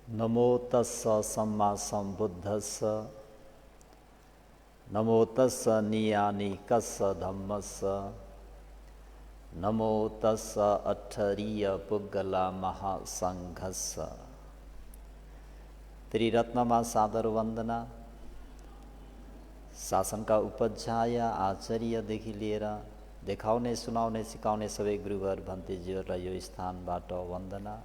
नमो तस्स सम्मा सम्बुद्धस्स नमो तस्स नियानिकस्स धम्मस्स नमो तस्स अठरीय पुग्गला महासङ्घस्स। त्रिरत्नमा सादर वन्दना। शासनका उपाध्याय आचार्यदेखि लिएर देखाउने सुनाउने सिकाउने सबै गुरुवर भन्तेज्यूहरूलाई यो स्थानबाट वन्दना।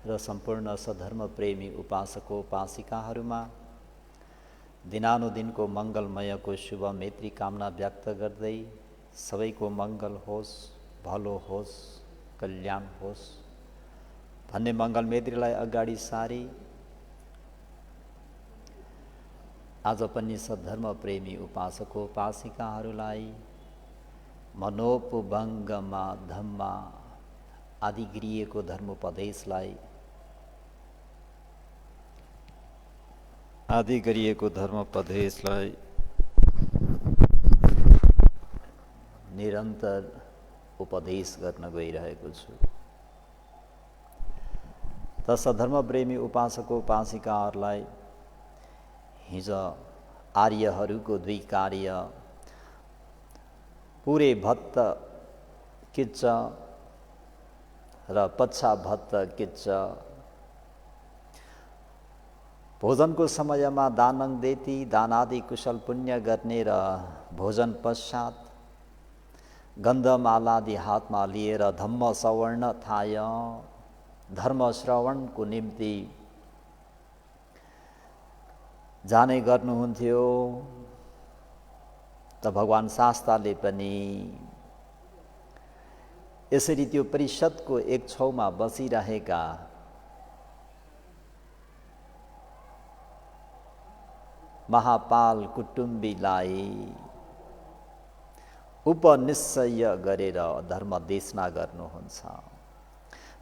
र सम्पूर्ण सधर्म प्रेमी उपासकोपासिकाहरूमा दिनानुदिनको मङ्गलमयको शुभ मैत्री कामना व्यक्त गर्दै सबैको मङ्गल होस्, भलो होस्, कल्याण होस् भन्ने मङ्गल मैत्रीलाई अगाडि सारी आज पनि सधर्म प्रेमी उपासकोपासिकाहरूलाई मनोपभङ्गमा धम्मा आदि गरिएको धर्मोपदेशलाई निरन्तर उपदेश गर्न गइरहेको छु। त सधर्म प्रेमी उपासकोपासिकाहरूलाई हिजो आर्यहरूको दुई कार्य पुरे भत्त किच्च र पच्छा भत्त किच्च भोजनको समयमा दानङ देती दानादि कुशल पुण्य गर्ने र भोजन पश्चात गन्धमालादि हातमा लिएर धम्म सवर्ण थाय धर्म श्रवणको निम्ति जाने गर्नुहुन्थ्यो। त भगवान शास्ताले पनि यसरी त्यो परिषदको एक छेउमा बसिरहेका महापाल कुटुम्बीलाई उपनिश्चय गरेर धर्म देशना गर्नुहुन्छ।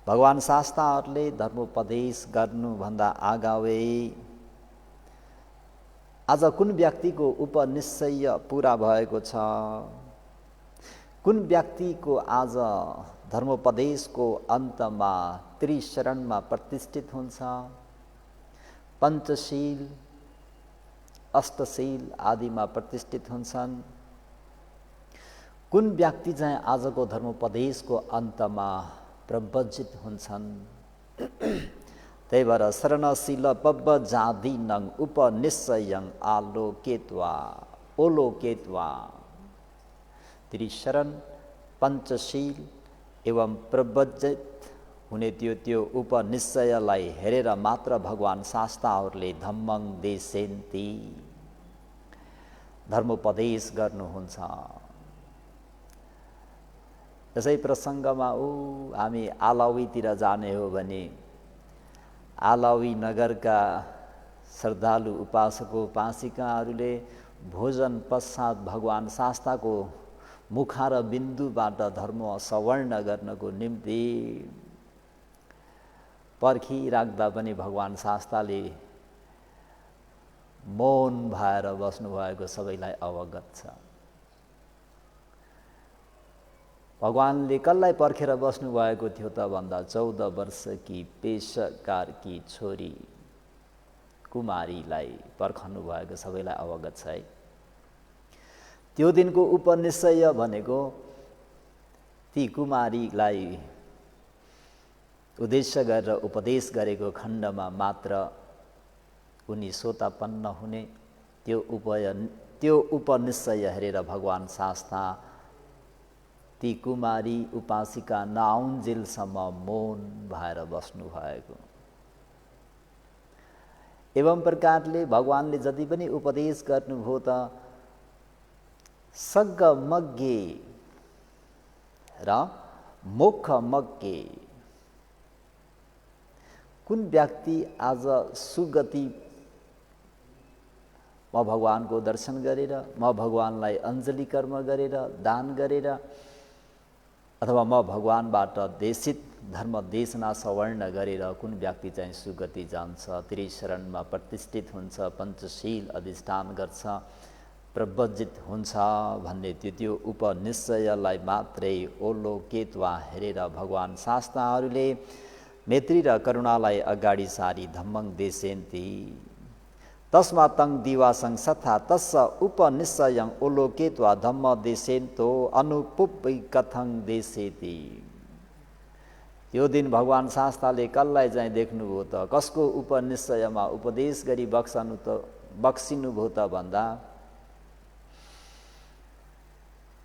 भगवान शास्ताहरूले धर्मोपदेश गर्नुभन्दा अगावै आज कुन व्यक्तिको उपनिश्चय पुरा भएको छ, कुन व्यक्तिको आज धर्मोपदेशको अन्तमा त्रिशरणमा प्रतिष्ठित हुन्छ, पञ्चशील अष्टशील आदिमा प्रतिष्ठित हुन्छन्, कुन व्यक्ति चाहिँ आजको धर्मोपदेशको अन्तमा प्रवज्जित हुन्छन्। त्यही भएर शरणशील पब्बजादीनं उपनिश्चयं आलोकेत्वा ओलोकेत्वा त्रिशरण पञ्चशील एवं प्रवज्जित हुने त्यो उपनिश्चयलाई हेरेर मात्र भगवान शास्ताहरूले धम्मं देशेन्ति धर्मोपदेश गर्नुहुन्छ। यसै प्रसङ्गमा हामी आलावीतिर जाने हो भने आलावी नगरका श्रद्धालु उपासकोपासिकाहरूले भोजन पश्चात भगवान शास्ताको मुखार बिन्दुबाट धर्म सवर्ण गर्नको निम्ति पर्खिराख्दा पनि भगवान शास्ताले मौन भएर बस्नुभएको सबैलाई अवगत छ। भगवानले कसलाई पर्खेर बस्नुभएको थियो त भन्दा 14 वर्षकी पेशकारकी छोरी कुमारीलाई पर्खनु भएको सबैलाई अवगत छ है। त्यो दिनको उपनिश्चय भनेको ती कुमारीलाई उद्देश्य गरेर उपदेश गरेको खण्डमा मात्र उनी सोतापन्न हुने। त्यो उपनिश्चय हेरेर भगवान शास्ता ती कुमारी उपासिका नआउन्जेलसम्म मौन भएर बस्नु भएको। एवं प्रकारले भगवानले जति पनि उपदेश गर्नुभयो त सग्गमग्गे र मोक्षमग्गे कुन व्यक्ति आज सुगति म भगवानको दर्शन गरेर म भगवानलाई अञ्जली कर्म गरेर दान गरेर अथवा म भगवानबाट देशित धर्म देशना सवर्ण गरेर कुन व्यक्ति चाहिँ सुगति जान्छ, त्रिशरणमा प्रतिष्ठित हुन्छ, पञ्चशील अधिष्ठान गर्छ, प्रव्रजित हुन्छ भन्ने त्यो उपनिश्चयलाई मात्रै ओलोकेत वा हेरेर भगवान् शास्ताहरूले मैत्री र करुणालाई अगाडि सारी धम्मं देशेन्ति तस्मा तं दिवासं सथा तस्स उपनिश्चयं ओलोकेत वा धम्म देशेन्तो अनुपुप्पै कथं देशेति। यो दिन भगवान् शास्ताले कसलाई चाहिँ देख्नुभयो त, कसको उपनिश्चयमा उपदेश गरी बक्सिनुभयो त भन्दा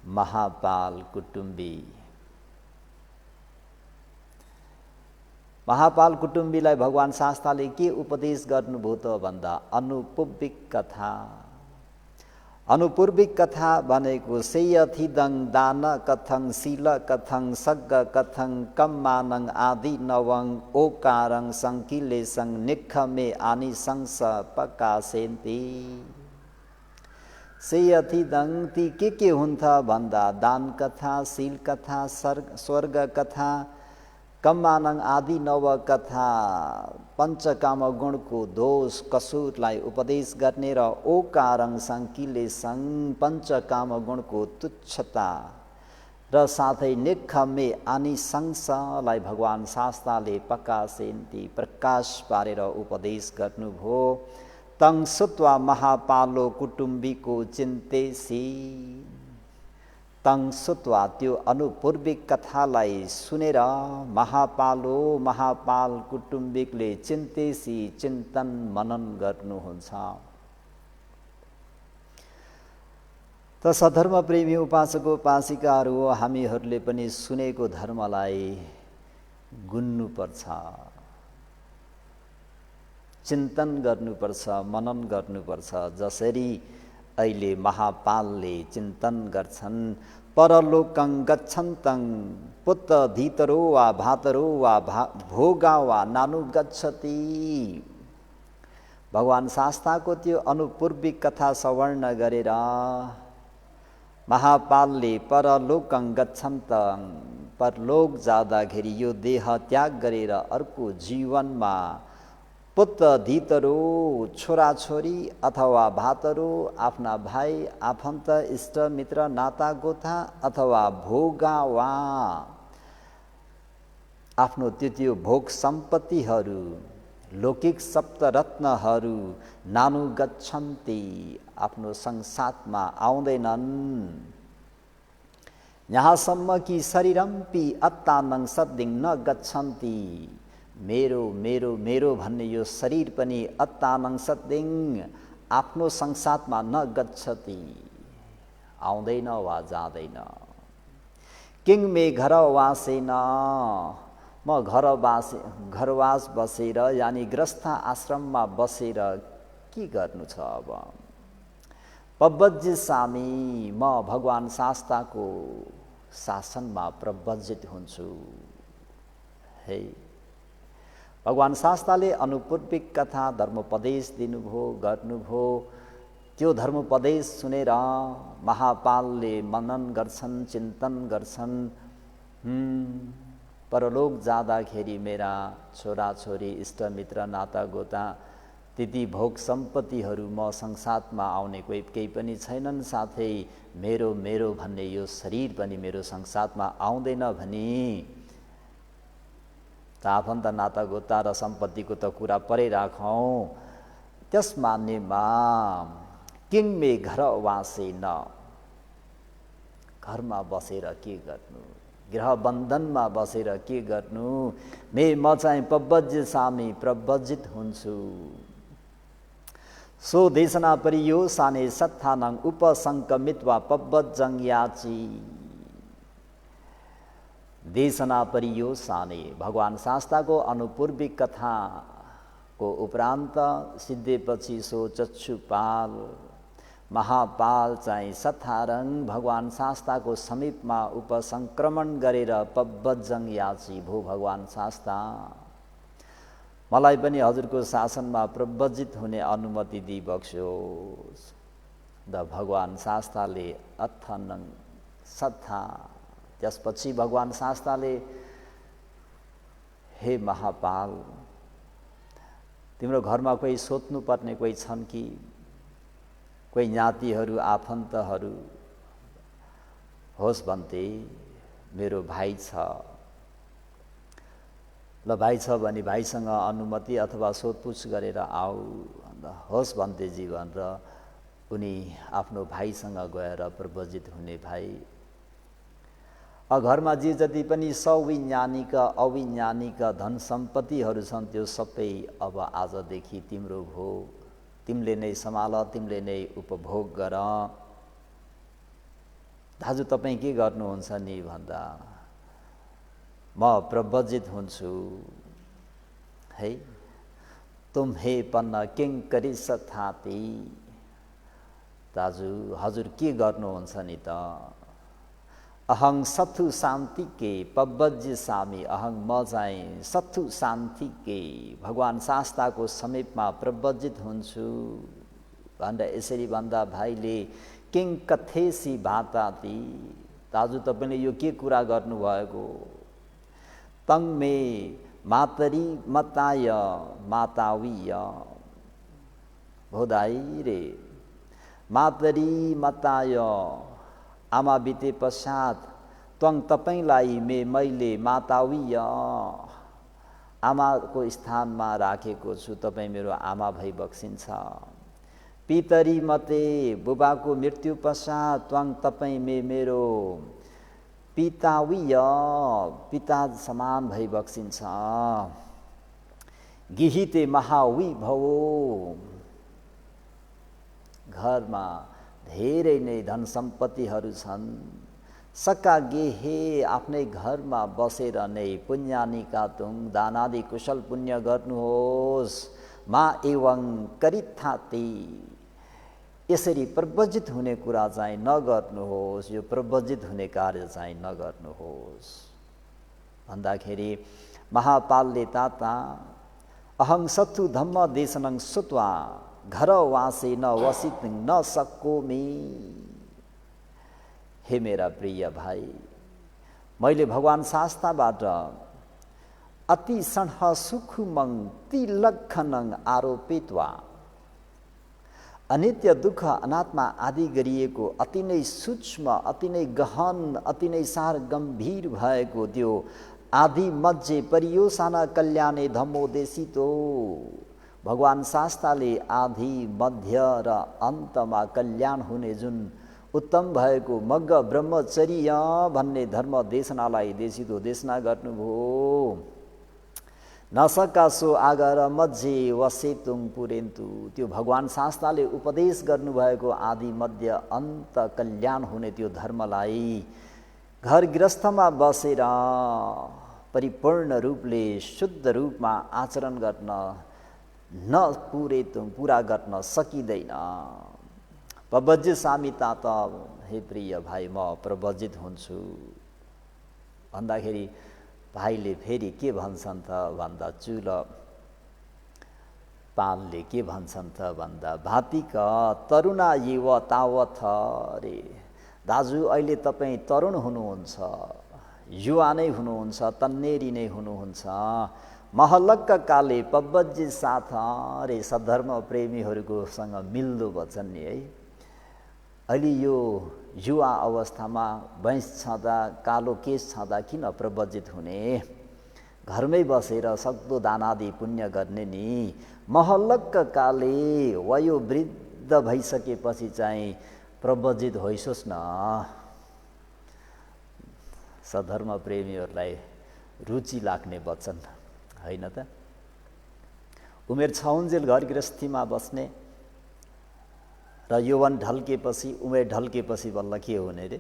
महापाल कुटुम्बी। महापाल कुटुम्बीलाई भगवान् शास्ताले के उपदेश गर्नुभयो त भन्दा अनुपूर्विक कथा। अनुपूर्विक कथा भनेको सेयथिदं दान कथं शील कथं सग्ग कथं कम्मानं आदि नवं ओकारं संकिलेशं निखमे आनिशंस पकासेन्ति। सेयथिदं ती के हुन् त भन्दा दान कथा, शील कथा, स्वर्ग कथा, कम्मानङ आदि नव कथा, पञ्चकाम गुणको दोष कसुरलाई उपदेश गर्ने र ओकारङ सङ्किलेसङ पञ्चकाम गुणको तुच्छता र साथै निखमे आनिशंसलाई भगवान् शास्ताले पकासेन्ति प्रकाश पारेर उपदेश गर्नुभयो। तं सुत्वा महापालो कुटुम्बीको चिन्तेसी। तं सुत्वा त्यो अनुपूर्विक कथालाई सुनेर महापाल कुटुम्बिकले चिन्तेसी चिन्तन मनन गर्नुहुन्छ। त सधर्म प्रेमी उपासक उपासिकाहरू हो, हामीहरूले पनि सुनेको धर्मलाई गुन्नुपर्छ, चिन्तन गर्नुपर्छ, मनन गर्नुपर्छ। जसरी अहिले महापालले चिन्तन गर्छन् परलोकं गच्छन्तं पुत्र धीतरो वा भातरो वा भोगा वा नानु गच्छति। भगवान् शास्ताको त्यो अनुपूर्विक कथा श्रवण गरेर महापालले परलोकं गच्छन्तं परलोक जाँदाखेरि यो देह त्याग गरेर अर्को जीवनमा पुत्र धीतरो छोराछोरी अथवा भातरो आफ्ना भाइ आफन्त इष्ट मित्र नाता गोथा अथवा भोगा वा आफ्नो त्यो भोग सम्पत्तिहरू लौकिक सप्तरत्नहरू नानु गच्छन्ति आफ्नो संसारमा आउँदैनन्। यहाँसम्म कि शरीरम्पि अत्तानं सद्दिङ न गच्छन्ति। मेरो मेरो मेरो भन्ने यो शरीर पनि अत्तानं सद्दिङ आफ्नो संसारमा न गच्छति, आउँदैन वा जाँदैन। किङ मे घर वासेन म घरवास बसेर यानि गृहस्थ आश्रममा बसेर के गर्नु छ अब। पब्बजित सामी म भगवान् शास्ताको शासनमा प्रव्रजित हुन्छु। हे भगवान् शास्ताले अनुपूर्विक कथा धर्मोपदेश दिनुभयो गर्नुभयो। त्यो धर्मोपदेश सुनेर महापालले मनन गर्छन्, चिन्तन गर्छन्। परलोक जाँदाखेरि मेरा छोराछोरी इष्टमित्र नाता गोता त्यति भोग सम्पत्तिहरू म संसारमा आउने केही पनि छैनन्। साथै मेरो मेरो भन्ने यो शरीर पनि मेरो संसारमा आउँदैन भनी आफन्त नाता गोता र सम्पत्तिको त कुरा परै राखौँ। त्यस मान्नेमा किङ मे घर वासेन घरमा बसेर के गर्नु, गृह बन्धनमा बसेर के गर्नु। म चाहिँ पब्बजित सामी प्रव्रजित हुन्छु। सो देशना परियो साने सत्थानं उपसंकमित्वा पब्बजं याची। देशना परियो साने भगवान् शास्ताको अनुपूर्विक कथाको उपरान्त सिद्धेपछि सो चक्षुपाल महापाल चाहिँ सथारङ भगवान् शास्ताको समीपमा उपसंक्रमण गरेर पब्बजं याची भो भगवान् शास्ता मलाई पनि हजुरको शासनमा प्रव्रजित हुने अनुमति दिई बक्स्योस्। द भगवान् शास्ताले अथनङ सथा त्यसपछि भगवान् शास्ताले हे महापाल तिम्रो घरमा कोही सोध्नु पर्ने कोही छन् कि, कोही ज्ञातिहरू आफन्तहरू होस् भन्थे मेरो भाइ छ, ल भाइ छ भने भाइसँग अनुमति अथवा सोधपुछ गरेर आऊ होस् भन्थे जीवन, र उनी आफ्नो भाइसँग गएर प्रव्रजित हुने भाइ। घरमा जे जति पनि सवैज्ञानिक अवैज्ञानिक धन सम्पत्तिहरू छन् त्यो सबै अब आजदेखि तिम्रो भो, तिमीले नै सम्हाल, तिमीले नै उपभोग गर। दाजु तपाईँ के गर्नुहुन्छ नि भन्दा म प्रव्रजित हुन्छु है। तुम्हे पन्न किङ्करी सथाती। दाजु हजुर के गर्नुहुन्छ नि त? अहं सथु शान्ति के पब्बज्य सामी। अहं म चाहिँ सथु शान्ति के भगवान शास्ताको समीपमा प्रव्रजित हुन्छु भनेर यसरी भन्दा भाइले किङ कथेसी भाताती। दाजु तपाईँले यो के कुरा गर्नुभएको? तङ मे मातरी मताय मातावीय। भोदाई रे मातरी मताय आमा बिते पश्चात त्वङ तपाईँलाई मैले मातावीय आमाको स्थानमा राखेको छु, तपाईँ मेरो आमा भई बक्सिन्छ। पितरी मते बुबाको मृत्यु पश्चात त्वङ तपाईँ मेरो पितावीय पिता समान भई बक्सिन्छ। गिहिते महावी भवो। घरमा धेरै नै धन सम्पत्तिहरू छन्, सक्का गेहे आफ्नै घरमा बसेर नै पुण्यानिका तुङ दानादि कुशल पुण्य गर्नुहोस्। मा एवं करिथाती। यसरी प्रव्रजित हुने कुरा चाहिँ नगर्नुहोस्, यो प्रव्रजित हुने कार्य चाहिँ नगर्नुहोस् भन्दाखेरि महापालले ताता अहं सत्थु धम्म देशनं सुत्वा घर वासे न वसित न सकोमी। हे मेरा प्रिय भाइ, मैले भगवान शास्ताबाट अति सन्ह सुखुमं तिलक्षणं आरोपित्वा अनित्य दुःख अनात्मा आदि गरिएको अति नै सूक्ष्म, अति नै गहन, अति नै सार गम्भीर भएको त्यो आदि मध्य परियोसाना कल्याणे धम्मोदेशितो। भगवान शास्ताले आदि मध्य र अन्तमा कल्याण हुने जुन उत्तम भएको मग्ग ब्रह्मचर्य भन्ने धर्म देशनालाई देशितो देशना गर्नुभयो। नसकासो आगर मध्य वसेतुङ पुरेन्तु। त्यो भगवान शास्ताले उपदेश गर्नुभएको आदि मध्य अन्त कल्याण हुने त्यो धर्मलाई घर गृहस्थमा बसेर परिपूर्ण रूपले शुद्ध रूपमा आचरण गर्न न पुरेतुङ पुरा गर्न सकिँदैन। प्रव्रजित सामिता त हे प्रिय भाइ म प्रव्रजित हुन्छु भन्दाखेरि भाइले फेरि के भन्छन् त भन्दा चुल पालले के भन्छन् त भन्दा भातिक तरुणा युव तावथ रे। दाजु अहिले तपाईँ तरुण हुनुहुन्छ, युवा नै हुनुहुन्छ, तन्नेरी नै हुनुहुन्छ। महलक्क काले पब्बज्जी साथ रे सद्धर्म प्रेमीहरूको सँग मिल्दो वचन नि है। अहिले यो युवा अवस्थामा भैँस छँदा कालो केस छँदा किन प्रव्रजित हुने? घरमै बसेर सक्दो दानादि पुण्य गर्ने नि। महलक्क काले वयो वृद्ध भइसकेपछि चाहिँ प्रव्रजित होइसोस् न। सधर्म प्रेमीहरूलाई रुचि लाग्ने वचन होइन त। उमेर छाउन्जेल घर गृहस्थीमा बस्ने र यौवन ढल्केपछि उमेर ढल्केपछि बल्ल के हुने रे?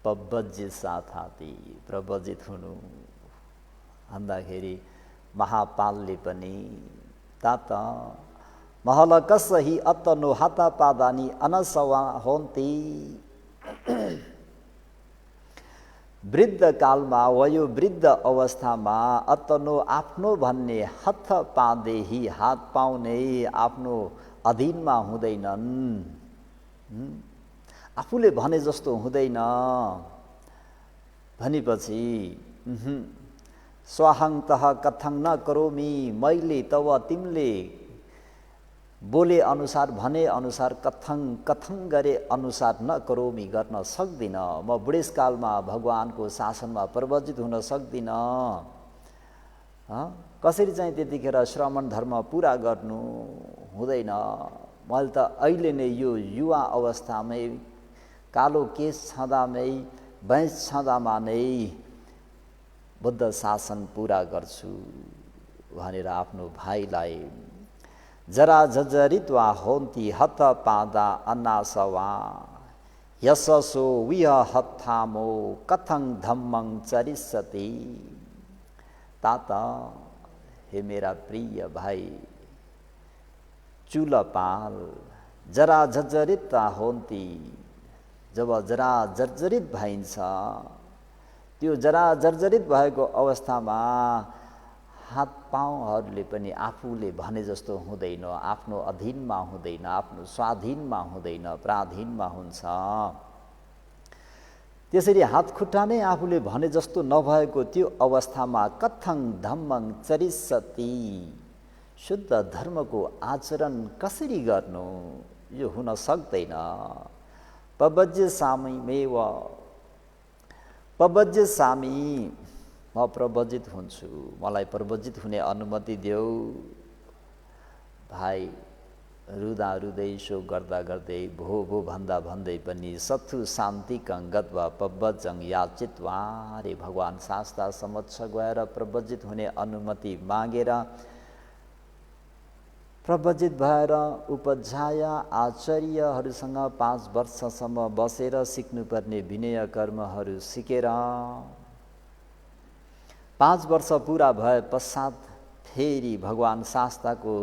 प्रव्रजित साथाती प्रव्रजित हुनु भन्दाखेरि महापालले पनि तात महल कसही अत्तनो हाता पादानी अनसवा होन्ती। वृद्ध कालमा वयो वृद्ध अवस्थामा अत्तनो आफ्नो भन्ने हथ पादेही हात पाउने आफ्नो अधीनमा हुँदैनन्। आफूले भने जस्तो हुँदैन भनेपछि स्वाहङ तह कथङ न करोमी। मैले तब तिमीले बोले अनुसार भने अनुसार कथन गरे अनुसार न करोमी गर्न सक्दिनँ। म बुढेसकालमा भगवानको शासनमा प्रवजित हुन सक्दिनँ। कसरी चाहिँ त्यतिखेर श्रमण धर्म पुरा गर्नु हुँदैन। मैले त अहिले नै यो युवा अवस्थामै कालो केस छँदामै बैंस छँदामा नै बुद्ध शासन पुरा गर्छु भनेर आफ्नो भाइलाई जरा जर्जरित्वा होन्ति हत पादा अन्नासवा यससो विह हत्थामो कथं धम्मं चरिष्यति। तात हे मेरा प्रिय भाइ चुलपाल, जरा जर्जरित होन्ति, जब जरा जर्जरित भइन्छ त्यो जरा जर्जरित भएको अवस्थामा हात पाउहरूले पनि आफूले भने जस्तो हुँदैन, आफ्नो अधीनमा हुँदैन, आफ्नो स्वाधीनमा हुँदैन, पराधीनमा हुन्छ। त्यसरी हात खुट्टा नै आफूले भने जस्तो नभएको त्यो अवस्थामा कथं धम्मं चरिष्यति, शुद्ध धर्मको आचरण कसरी गर्नु, यो हुन सक्दैन। पवज्य सामीमेव, पवज्य सामी, म प्रवजित हुन्छु, मलाई प्रवजित हुने अनुमति देऊ। भाइ रुँदा रुँदै सो गर्दा गर्दै भो भो भन्दा भन्दै पनि सत्थु शान्तिकं गत्वा पवज्जं याचित्वा, रे भगवान शास्ता समक्ष गएर प्रवजित हुने अनुमति मागेर प्रवजित भएर उपाध्याय आचार्यहरूसँग 5 वर्षसम्म बसेर सिक्नुपर्ने विनय कर्महरू सिकेर 5 वर्ष पुरा भए पश्चात फेरि भगवान शास्ताको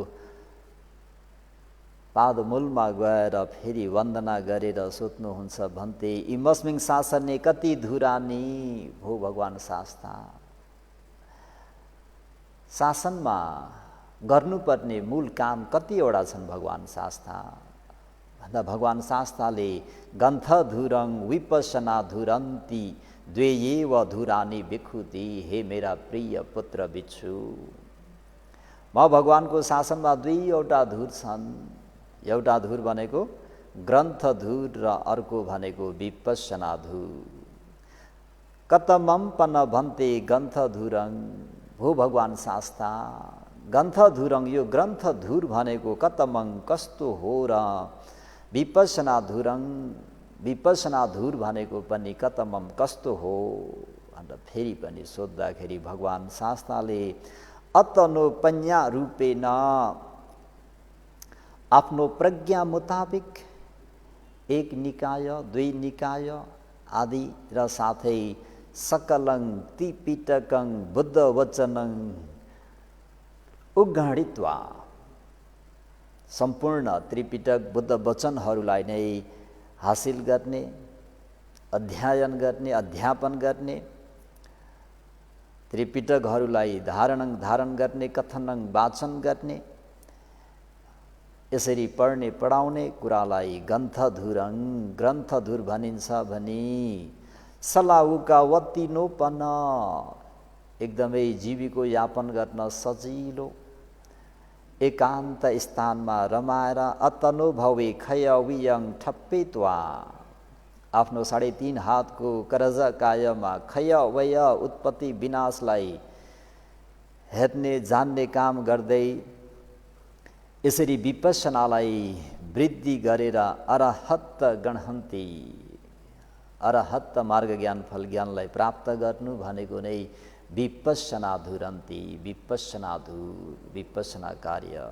पादमूलमा गएर फेरि वन्दना गरेर सोध्नुहुन्छ भन्ते इमस्मिङ शासने कति धुरानी। भो भगवान शास्ता, शासनमा गर्नुपर्ने मूल काम कतिवटा छन् भगवान शास्ता भन्दा भगवान शास्ताले गन्थधुरं विपश्यना धुरन्ति द्वेयेव धुरानी भिक्षुति। हे मेरा प्रिय पुत्र भिक्षु, म भगवानको शासनमा 2वटा धुर छन्। एउटा धुर भनेको ग्रन्थ धुर र अर्को भनेको विपश्यना धुर। कतमं पन भन्ते ग्रन्थधुरं। भो भगवान शास्ता, ग्रन्थधुरं, यो ग्रन्थ धुर भनेको कतमं कस्तो हो र विपश्यना धुरं, विपश्यना धुर भनेको पनि कतमं कस्तो हो भनेर फेरि पनि सोद्धाखेरि भगवान शास्ताले अतनोपन्या रूपेण आफ्नो प्रज्ञा मुताबिक 1 निकाय 2 निकाय आदि र साथै सकलं त्रिपिटकं बुद्ध वचनं उद्घाटित्वा, सम्पूर्ण त्रिपिटक बुद्ध वचनहरूलाई नै हासिल गर्ने, अध्ययन गर्ने, अध्यापन गर्ने, त्रिपिटकहरूलाई धारण गर्ने, कथनं वाचन गर्ने, यसरी पढ्ने पढाउने कुरालाई ग्रन्थधुरं, ग्रन्थधुर भनिन्छ भनी सलाउका वत्तिनोपन, एकदमै जीविको यापन गर्न सजिलो एकान्त स्थानमा रमाएर अतनुभवे खयवियं ठप्पित्वा, आफ्नो 3.5 हातको करजकायमा खयवय उत्पत्ति विनाशलाई हेर्ने जान्ने काम गर्दै यसरी विपश्यनालाई वृद्धि गरेर अरहत गणहन्ति। अरहत मार्ग ज्ञान फल ज्ञानलाई प्राप्त गर्नु भनेको नै विपश्यना धुरन्ति, विपश्यना धुर, विपश्यना कार्य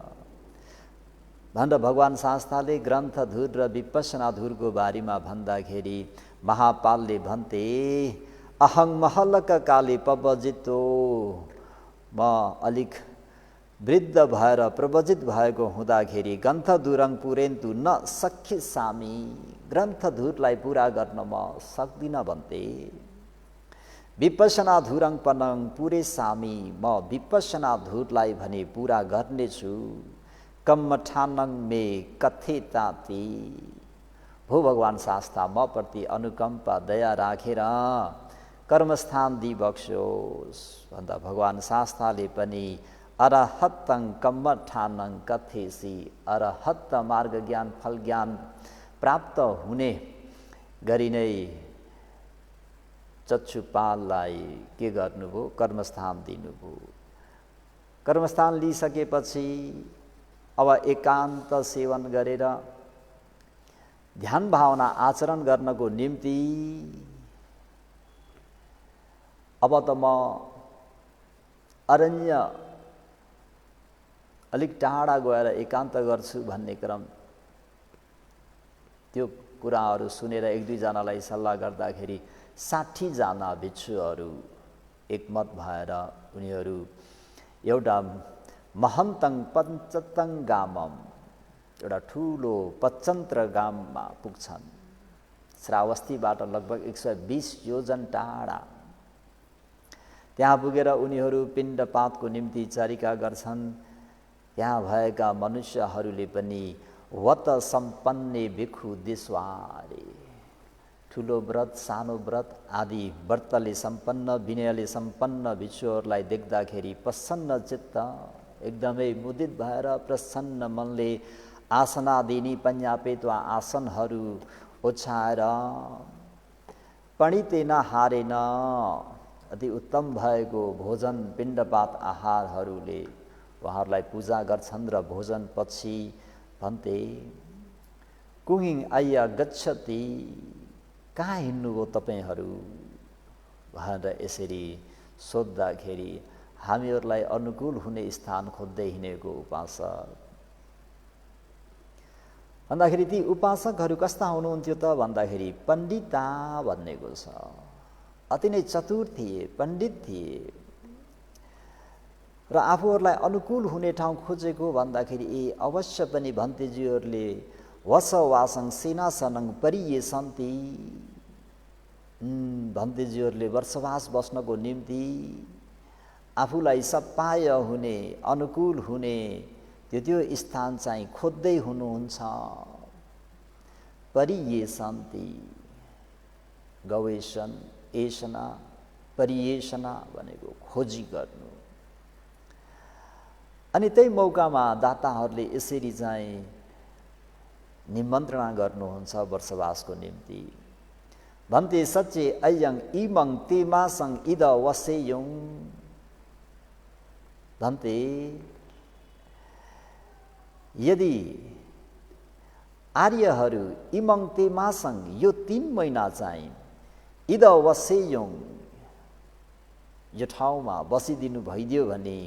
भनेर भगवान शास्ताले ग्रन्थ धुर र विपश्यना धुरको बारेमा भन्दाखेरि महापालले भन्थे अहं महलक काले पवजितो, म अलिक वृद्ध भएर प्रवजित भएको हुँदाखेरि ग्रन्थधुरं पुरेन्तु न सख्यसामी, ग्रन्थधुरलाई पुरा गर्न म सक्दिनँ भन्थे। विपश्यना धुरं पनं पुरेसामी, म विपश्यना धुरलाई भने पुरा गर्नेछु। कम्मठानं मे कथेताति, भो भगवान शास्ता, म प्रति अनुकम्पा दया राखेर कर्मस्थान दिबक्सोस् भन्दा भगवान शास्ताले पनि अरहत्तं कम्मठानं कथेसी। अरहत्त मार्ग ज्ञान फल ज्ञान प्राप्त हुने गरी नै चक्षुपाललाई के गर्नुभयो? कर्मस्थान दिनुभयो। कर्मस्थान लिइसकेपछि अब एकान्त सेवन गरेर ध्यान भावना आचरण गर्नको निम्ति अब त म अरण्य अलिक टाढा गएर एकान्त गर्छु भन्ने क्रम, त्यो कुराहरू सुनेर एक दुईजनालाई सल्लाह गर्दाखेरि 60 जना भिक्षुहरू एकमत भएर उनीहरू एउटा महन्तङ पञ्चतङ गामम, एउटा ठुलो पचन्त्र गाममा पुग्छन्। श्रावस्तीबाट लगभग 120 योजन टाढा। त्यहाँ पुगेर उनीहरू पिण्डपातको निम्ति चरिका गर्छन्। त्यहाँ भएका मनुष्यहरूले पनि वत सम्पन्ने भिक्षु दिस्वारे, ठुलो व्रत सानो व्रत आदि व्रतले सम्पन्न विनयले सम्पन्न भिक्षुहरूलाई देख्दाखेरि प्रसन्न चित्त एकदमै मुदित भएर प्रसन्न मनले आसनादिनी पन्यापेत्वा आसनहरू ओछ्याएर पणितेन हारेन अति उत्तम भएको भोजन पिण्डपात आहारहरूले उहाँहरूलाई पूजा गर्छन् र भोजन पछि भन्ते कुहिङ आइया गच्छति, कहाँ हिँड्नुभयो तपाईँहरू भनेर यसरी सोद्धाखेरि हामीहरूलाई अनुकूल हुने स्थान खोज्दै हिँडेको उपासक। भन्दाखेरि ती उपासकहरू कस्ता हुनुहुन्थ्यो त भन्दाखेरि पण्डिता भन्नेको छ। अति नै चतुर थिए, पण्डित थिए र आफूहरूलाई अनुकूल हुने ठाउँ खोजेको भन्दाखेरि अवश्य पनि भन्तेजीहरूले वसवासं सेनासनं परियेसन्ति, भन्तेजीहरूले वर्षवास बस्नको निम्ति आफूलाई सपाय हुने अनुकूल हुने त्यो स्थान चाहिँ खोज्दै हुनुहुन्छ। परियेसन्ति, गवेषण एषणा परियेषणा भनेको खोजी गर्नु। अनि त्यही मौकामा दाताहरूले यसरी चाहिँ निमन्त्रणा गर्नुहुन्छ वर्षवासको निम्ति। भन्ते सच्चे अयं इमं तेमासं इद वसेयं, भन्ते यदि आर्यहरू इमं तेमासं यो 3 महिना चाहिँ इद वसेयं यो ठाउँमा बसिदिनु भइदियो भने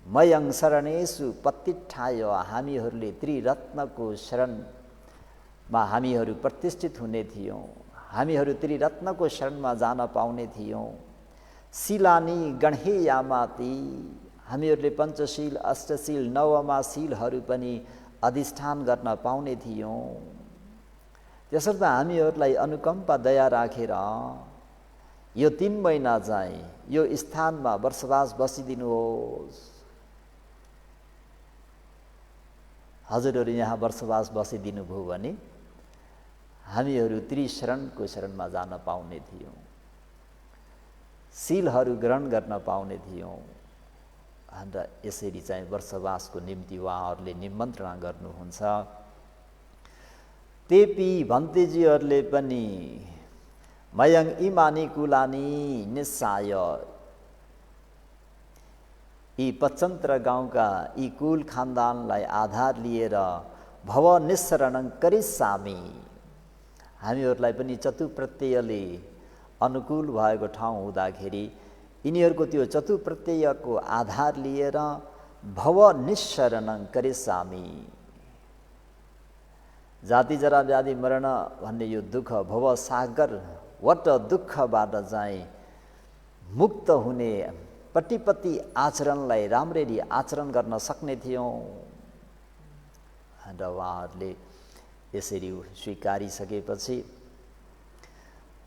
मयं शरणेषु पत्तिठाय, हामीहरूले त्रिरत्नको शरणमा हामीहरू प्रतिष्ठित हुने थियौँ, हामीहरू त्रिरत्नको शरणमा जान पाउने थियौँ। शिलानी गणहेयामाति, हामीहरूले पञ्चशील अष्टशील नवमा शीलहरू पनि अधिष्ठान गर्न पाउने थियौँ। त्यसर्थ हामीहरूलाई अनुकम्पा दया राखेर यो 3 महिना चाहिँ यो स्थानमा वर्षवास बसिदिनुहोस्। हजुरहरू यहाँ वर्षवास बसिदिनु भयो भने हामीहरू त्रिशरणको शरणमा जान पाउने थियौँ, शीलहरू ग्रहण गर्न पाउने थियौँ भनेर यसरी चाहिँ वर्षवासको निम्ति उहाँहरूले निमन्त्रणा गर्नुहुन्छ। तेपी भन्तेजीहरूले पनि मयङ इमानी कुलानी निस्साय, यी पचन्त्र गाउँका यी कुल खानदानलाई आधार लिएर भव निस्सरणं करिष्यामि, हामीहरूलाई पनि चतुप्रत्ययले अनुकूल भएको ठाउँ हुँदाखेरि यिनीहरूको त्यो चतुप्रत्ययको आधार लिएर भव निस्सरणं करिष्यामि, जाति जरा व्याधि मरण भन्ने यो दुःख भव सागर वट दुःखबाट चाहिँ मुक्त हुने पटिपति आचरणलाई राम्ररी आचरण गर्न सक्ने थियौँ र उहाँहरूले यसरी स्वीकारिसकेपछि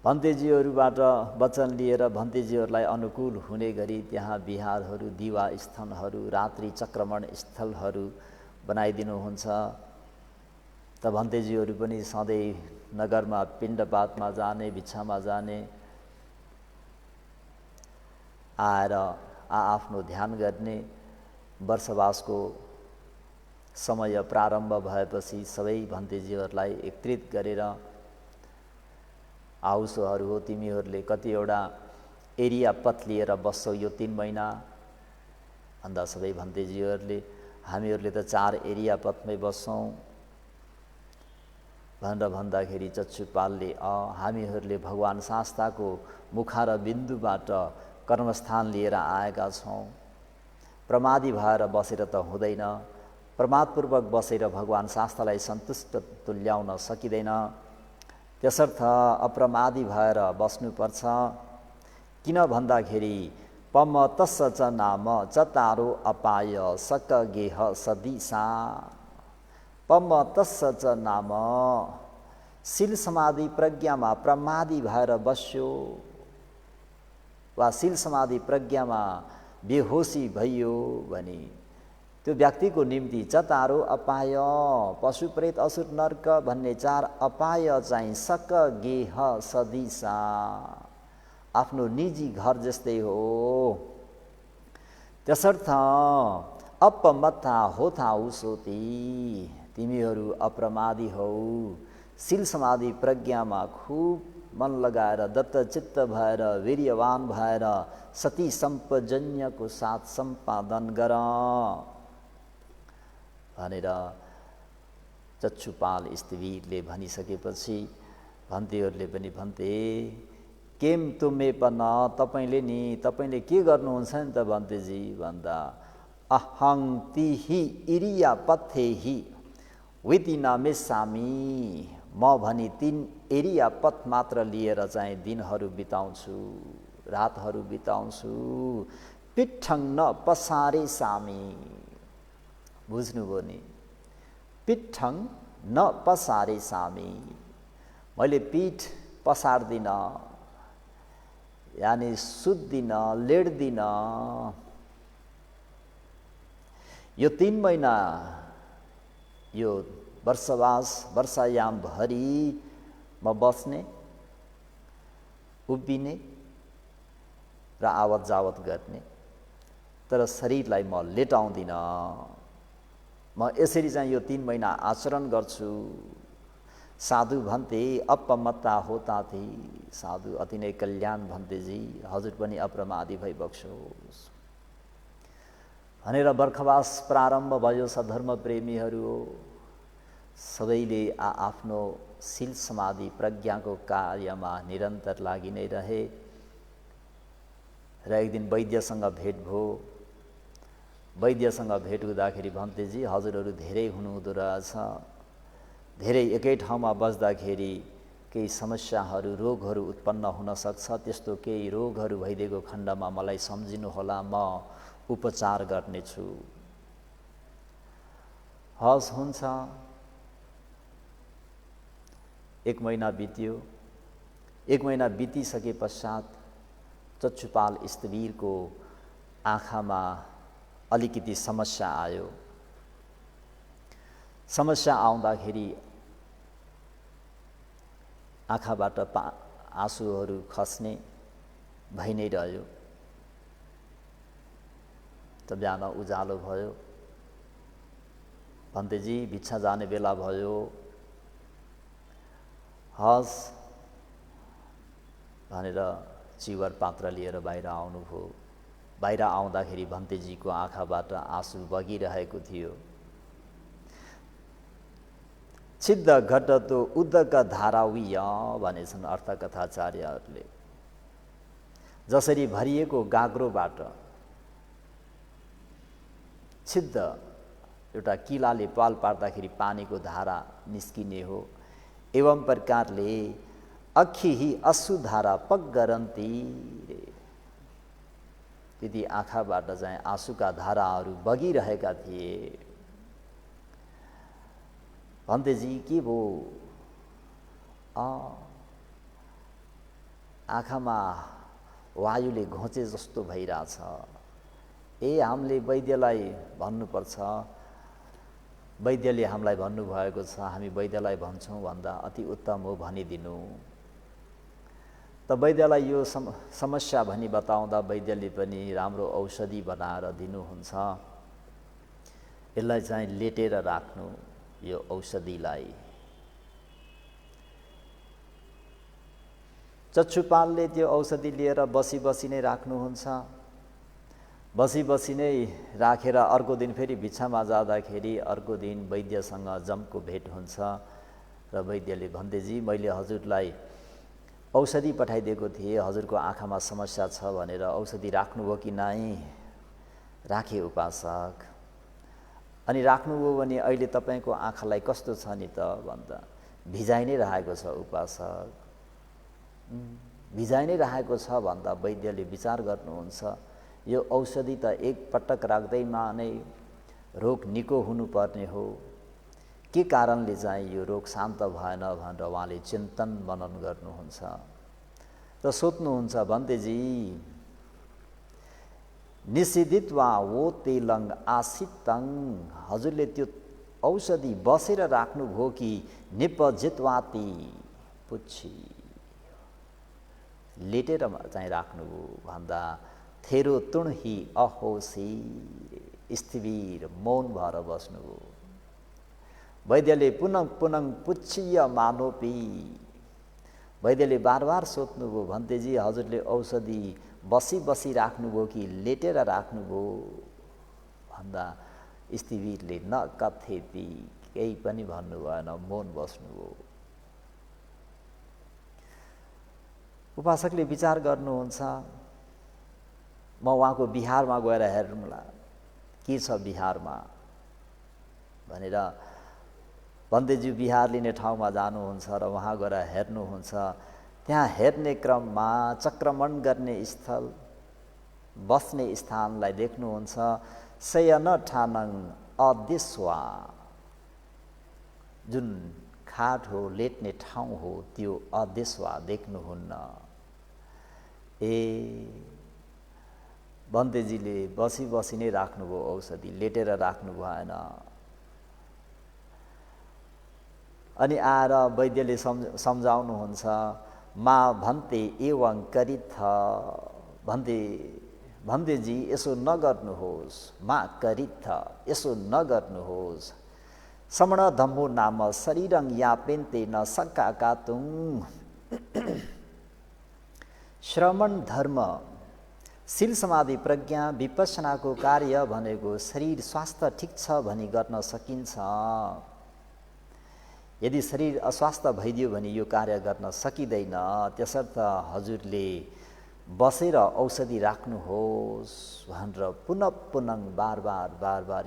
भन्तेजीहरूबाट वचन लिएर भन्तेजीहरूलाई अनुकूल हुने गरी त्यहाँ विहारहरू दिवा स्थलहरू रात्रि चक्रमण स्थलहरू बनाइदिनुहुन्छ। त भन्तेजीहरू पनि सधैँ नगरमा पिण्डपातमा जाने भिक्षामा जाने आएर आफ्नो ध्यान गर्ने वर्षवासको समय प्रारम्भ भएपछि सबै भन्तेजीहरूलाई एकत्रित गरेर आउसोहरू हो, तिमीहरूले कतिवटा एरिया पथ लिएर बस्छौ यो 3 महिना भन्दा सबै भन्तेजीहरूले हामीहरूले त 4 एरिया पथमै बस्छौँ भनेर भन्दाखेरि चक्षुपालले हामीहरूले भगवान शास्ताको मुखा र बिन्दुबाट कर्मस्थान लिएर आएका छौँ, प्रमादी भएर बसेर त हुँदैन, प्रमादपूर्वक बसेर भगवान शास्तालाई सन्तुष्ट तुल्याउन सकिँदैन, त्यसर्थ अप्रमादी भएर बस्नुपर्छ। किन भन्दाखेरि पम तस्स च नाम चतारो अपाय सक गेह सदिसा। पम तस्स च नाम शील समाधि प्रज्ञामा प्रमादी भएर बस्यो वा शील समाधि प्रज्ञामा बेहोसी भइयो भने त्यो व्यक्तिको निम्ति चतारो अपाय, पशु प्रेत असुर नर्क भन्ने 4 अपाय चाहिँ सक गेह सदिसा, आफ्नो निजी घर जस्तै हो। त्यसर्थ अपमत्ता होता उसोती, तिमीहरू अप्रमादी हौ, शील समाधि प्रज्ञामा खुब मन लगाएर दत्तचित्त भएर वीर्यवान भएर सती सम्पजन्यको साथ सम्पादन गर भनेर चक्षुपाल स्थिवीरले भनिसकेपछि भन्तेहरूले पनि भन्थे केम तुमे पन, तपाईँले के गर्नुहुन्छ नि त भन्तेजी भन्दा अहं तिही इरिया पथेही विति नमेसामी, म भनी 3 एरिया पथ मात्र लिएर चाहिँ दिनहरू बिताउँछु, रातहरू बिताउँछु, पिठ्ठङ न पसारे सामी। बुझ्नुभयो नि, पिठ्ठङ न पसारे सामी, मैले पीठ पसार्दिन, यानी सुत्दिन, लेट्दिन। यो 3 महिना यो वर्षायाम भरि म बस्ने, उभिने र आवत जावत गर्ने, तर शरीरलाई म लेटाउँदिन। म यसरी चाहिँ यो 3 महिना आचरण गर्छु। साधु भन्थे अपमत्ता होता थी, साधु अति नै कल्याण भन्तेजी, हजुर पनि अप्रमादी भई बक्सोस् भनेर बर्खवास प्रारम्भ भयो। सधर्म प्रेमीहरू सबैले आफ्नो शील समाधि प्रज्ञाको कार्यमा निरन्तर लागि नै रहे र एक दिन वैद्यसँग भेट भयो। वैद्यसँग भेट हुँदाखेरि भन्तेजी हजुरहरू धेरै हुनुहुँदो रहेछ, धेरै एकै ठाउँमा बस्दाखेरि केही समस्याहरू रोगहरू उत्पन्न हुन सक्छ, त्यस्तो केही रोगहरू भइदिएको खण्डमा मलाई सम्झिनुहोला, म उपचार गर्नेछु। हस् हुन्छ। 1 महिना बित्यो। 1 महिना बितिसके पश्चात चक्षुपाल स्थवीरको आँखामा अलिकति समस्या आयो। समस्या आउँदाखेरि आँखाबाट आँसुहरू खस्ने भइ नै रह्यो। त बिहान उज्यालो भयो। भन्तेजी भिक्षा जाने बेला भयो। हस् भनेर चिवर पात्र लिएर बाहिर आउनुभयो। बाहिर आउँदाखेरि भन्तेजीको आँखाबाट आँसु बगिरहेको थियो। छिद्ध घटतो उदक धारावीय भनेछन् अर्थकथाचार्यहरूले। जसरी भरिएको गाग्रोबाट छिद्ध एउटा किलाले पाल पार्दाखेरि पानीको धारा निस्किने हो, एवं प्रकारले अखिही अश्रुधारा पग्गरन्ती, त्यति आँखाबाट चाहिँ आँसुका धाराहरू बगिरहेका थिए। भन्तेजी के भो, आँखामा वायुले घोचे जस्तो भइरहेछ। हामीले वैद्यलाई भन्नुपर्छ, वैद्यले हामीलाई भन्नुभएको छ, हामी वैद्यलाई भन्छौँ भन्दा अति उत्तम हो भनिदिनु। त वैद्यलाई यो समस्या भनी बताउँदा वैद्यले पनि राम्रो औषधि बनाएर दिनुहुन्छ। यसलाई चाहिँ लेटेर राख्नु, यो औषधिलाई। चक्षुपालले त्यो औषधि लिएर बसी बसी नै राख्नुहुन्छ। बसी बसी नै राखेर अर्को दिन फेरि भिक्षामा जाँदाखेरि अर्को दिन वैद्यसँग जमको भेट हुन्छ र वैद्यले भन्देजी मैले हजुरलाई औषधि पठाइदिएको थिएँ, हजुरको आँखामा समस्या छ भनेर औषधि राख्नुभयो कि नै? राखे उपासक। अनि राख्नुभयो भने अहिले तपाईँको आँखालाई कस्तो छ नि त भन्दा भिजाइ नै रहेको छ उपासक। भिजाइ नै रहेको छ भन्दा वैद्यले विचार गर्नुहुन्छ, यो औषधि त एक पटक राख्दैमा नै रोग निको हुनुपर्ने हो, के कारणले चाहिँ यो रोग शान्त भएन भनेर उहाँले चिन्तन मनन गर्नुहुन्छ र सोध्नुहुन्छ, भन्देजी निषेधित्वा वो तेलङ आसितङ, हजुरले त्यो औषधि बसेर राख्नुभयो कि निपजित्वाति पुच्छी, लेटेर चाहिँ राख्नुभयो भन्दा थेरो तुणही अहोसी, स्थिर मौन भएर बस्नुभयो। वैद्यले पुनः पुनः पुच्छिय मानोपी, वैद्यले बार बार सोध्नुभयो, भन्तेजी हजुरले औषधि बसी बसी राख्नुभयो कि लेटेर राख्नुभयो भन्दा स्थिरले न कथेती, केही पनि भन्नु भएन, मौन बस्नुभयो। उपासकले विचार गर्नुहुन्छ, म उहाँको बिहारमा गएर हेरौँला के छ बिहारमा भनेर भन्देज्यू बिहार लिने ठाउँमा जानुहुन्छ र उहाँ गएर हेर्नुहुन्छ। त्यहाँ हेर्ने क्रममा चक्रमण गर्ने स्थल, बस्ने स्थानलाई देख्नुहुन्छ। शयन ठानङ अदिस्वा, जुन खाट हो, लेट्ने ठाउँ हो, त्यो अदिस्वा देख्नुहुन्न। बन्देजीले बसी बसी नै राख्नुभयो औषधि, लेटेर राख्नु भएन। अनि आएर वैद्यले सम्झाउनुहुन्छ, मा भन्ते एवं करिथ, भन्देजी यसो नगर्नुहोस्, मा करिथ, यसो नगर्नुहोस्। श्रमण धम्मो नाम शरीरं यापेन्ते न सक्का कातुङ, श्रमण धर्म, शील समाधि प्रज्ञा विपश्यनाको कार्य भनेको शरीर स्वास्थ्य ठिक छ भनी गर्न सकिन्छ। यदि शरीर अस्वास्थ्य भइदियो भने यो कार्य गर्न सकिँदैन। त्यसर्थ हजुरले बसेर औषधि राख्नुहोस् भनेर पुनः पुनः बार बार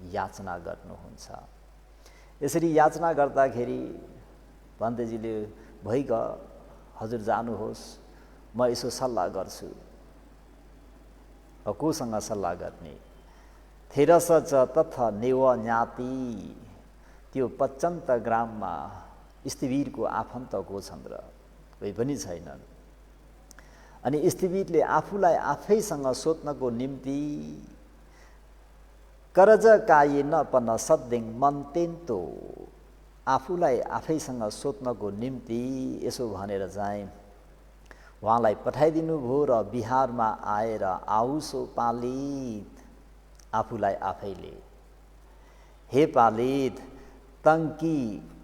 याचना गर्नुहुन्छ। यसरी याचना गर्दाखेरि भन्देजीले भइग हजुर जानुहोस्, म यसो सल्लाह गर्छु। कोसँग सल्लाह गर्ने? थेरस च तथा नेव ज्ञाति, त्यो 55 ग्राममा स्थिवीरको आफन्त को छन् र कोही पनि छैनन्। अनि स्थिवीरले आफूलाई आफैसँग सोध्नको निम्ति करज काये नपन सद्दिङ मन्तेन्तो, आफूलाई आफैसँग सोध्नको निम्ति यसो भनेर चाहिँ उहाँलाई पठाइदिनु भयो र बिहारमा आएर आउसो पालित, आफूलाई आफैले, हे पालित तङ्की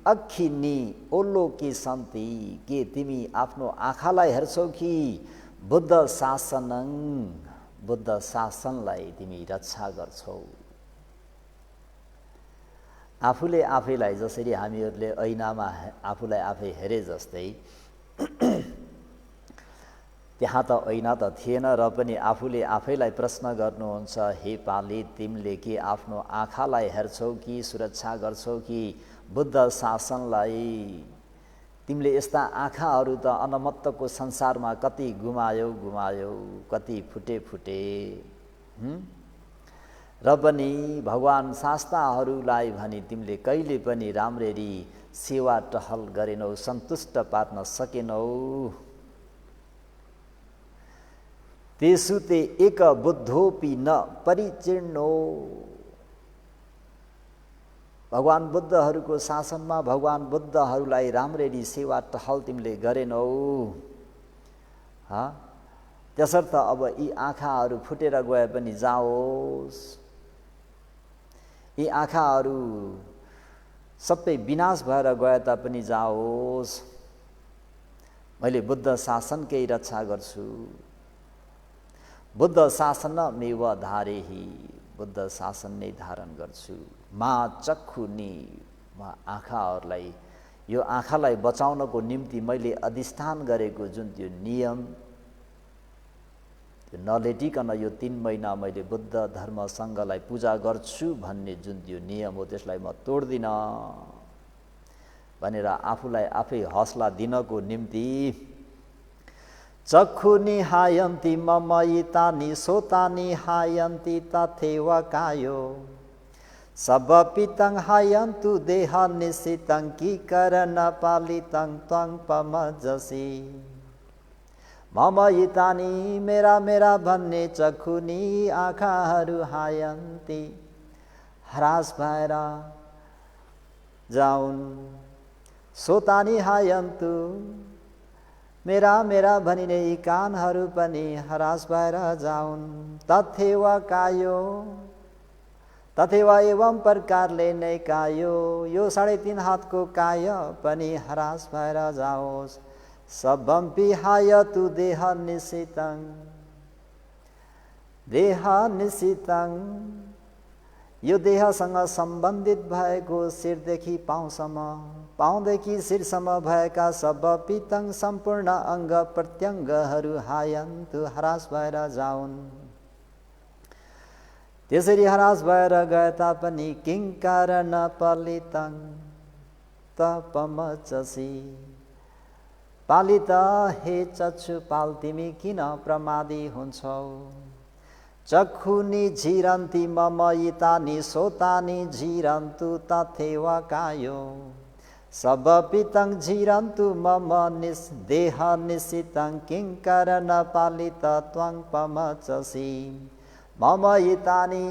अखिनी ओल्लो के सन्ती, के तिमी आफ्नो आँखालाई हेर्छौ कि बुद्ध शासनङ, बुद्ध शासनलाई तिमी रक्षा गर्छौ। आफूले आफैलाई जसरी हामीहरूले ऐनामा आफूलाई आफै हेरे जस्तै, त्यहाँ त ऐना त थिएन र पनि आफूले आफैलाई प्रश्न गर्नुहुन्छ, हे पालित तिमीले के आफ्नो आँखालाई हेर्छौ कि सुरक्षा गर्छौ कि बुद्ध शासनलाई? तिमीले यस्ता आँखाहरू त अनमत्तको संसारमा कति गुमायौ, कति फुटे र पनि भगवान शास्ताहरूलाई भनी तिमीले कहिले पनि राम्ररी सेवा टहल गरेनौ, सन्तुष्ट पार्न सकेनौ। तेसु ते एक बुद्धोपि न परिचिर्णो, भगवान बुद्धहरूको शासनमा भगवान बुद्धहरूलाई राम्ररी सेवा टहल तिमीले गरेनौ। त्यसर्थ अब यी आँखाहरू फुटेर गए पनि जाओस्, यी आँखाहरू सबै विनाश भएर गए तापनि जाओस्, मैले बुद्ध शासनकै रक्षा गर्छु। बुद्ध शासनमेव धारेहि, बुद्ध शासन नै धारण गर्छु। मा चक्षुनी, म आँखाहरूलाई, यो आँखालाई बचाउनको निम्ति मैले अधिष्ठान गरेको जुन त्यो नियम, त्यो नलेटिकन यो 3 महिना मैले बुद्ध धर्म सङ्घलाई पूजा गर्छु भन्ने जुन त्यो नियम हो त्यसलाई म तोड्दिनँ भनेर आफूलाई आफै हौसला दिनको निम्ति चक्षुनी हायन्ति मम इतानि सोतानि हायन्ति तथैव कायो सबपितं हायन्तु देह निश्चितं किकरण पालितं त्वं पमजसि। मम इतानि, मेरा मेरा भन्ने चक्षुनी आँखाहरू हायन्ति, हरास भएर जाउन्। सोतानि हायन्तु, मेरा मेरा भनिने यी कानहरू पनि हरास भएर जाउन्। तथैव कायो, तथैव एवं प्रकारले नै कायो, यो 3.5 हातको काय पनि हरास भएर जाओस्। सबम्पि हायतु देह निश्चितं, देह निश्चितं, यो देहसँग सम्बन्धित भएको शिरदेखि पाउसम्म, पाउदेखि शिरसम्म भएका सबपितं सम्पूर्ण अङ्ग प्रत्यङ्गहरू हायन्तु, हरास भएर जाउन्। त्यसरी हरास भएर गए तापनि किं कारण पलितं तपमचसि। पालित, हे चक्षुपाल तिमी किन प्रमादी हुन्छौ। चक्षुनी झिरन्ति मम इतानि सोतानि झिरन्तु तथैव कायो सबपितं झिरन्तु मम देह निश्चितं किं कारण पालित त्वं पमचसि। मम इतानि,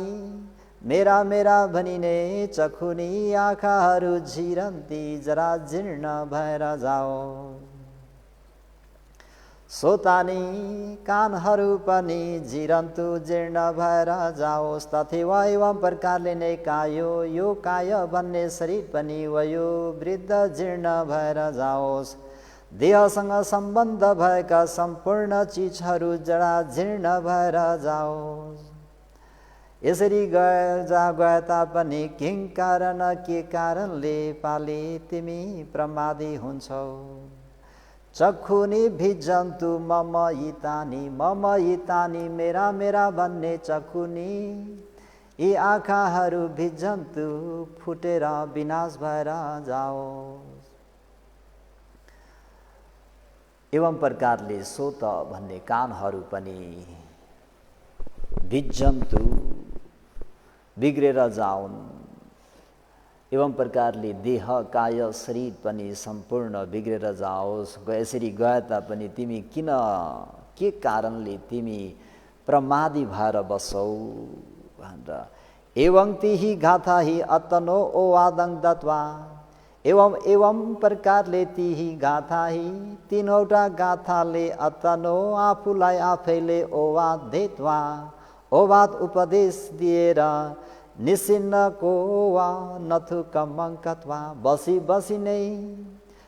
मेरा मेरा भनिने चक्षुनी आँखाहरू झिरन्ति, जरा जीर्ण भएर जाओ। सोतानी, कानहरू पनि झिरन्तु, जीर्ण भएर जाओस्। तथैव एवं प्रकारले नै कायो, यो काय भन्ने शरीर पनि वयो वृद्ध जीर्ण भएर जाओस्। देहसँग सम्बन्ध भएका सम्पूर्ण चिजहरू जरा जीर्ण भएर जाओस्। यसरी गए तापनि किं कारण, के कारणले पाली तिमी प्रमादी हुन्छौ। चक्षुनी भिजन्तु मम इतानि, मम इतानि, मेरा मेरा भन्ने चक्षुनी यी आँखाहरू भिजन्तु, फुटेर विनाश भएर जाओस्। एवं प्रकारले सोत भन्ने कानहरू पनि भिजन्तु, बिग्रेर जाउन्। एवं प्रकारले देह काय शरीर पनि सम्पूर्ण बिग्रेर जाओस्। यसरी गए तापनि तिमी किन, के कारणले तिमी प्रमादी भएर बसौ भनेर। एवं तिही गाथा हि अतनो ओवादं दत्वा, एवं प्रकारले तिही गाथा हि, 3वटा गाथाले अतनो आफूलाई आफैले ओवाद देत्वा, ओवाद उपदेश दिएर निसिन्नको वा नथुकमं कत्वा, बसी बसी नै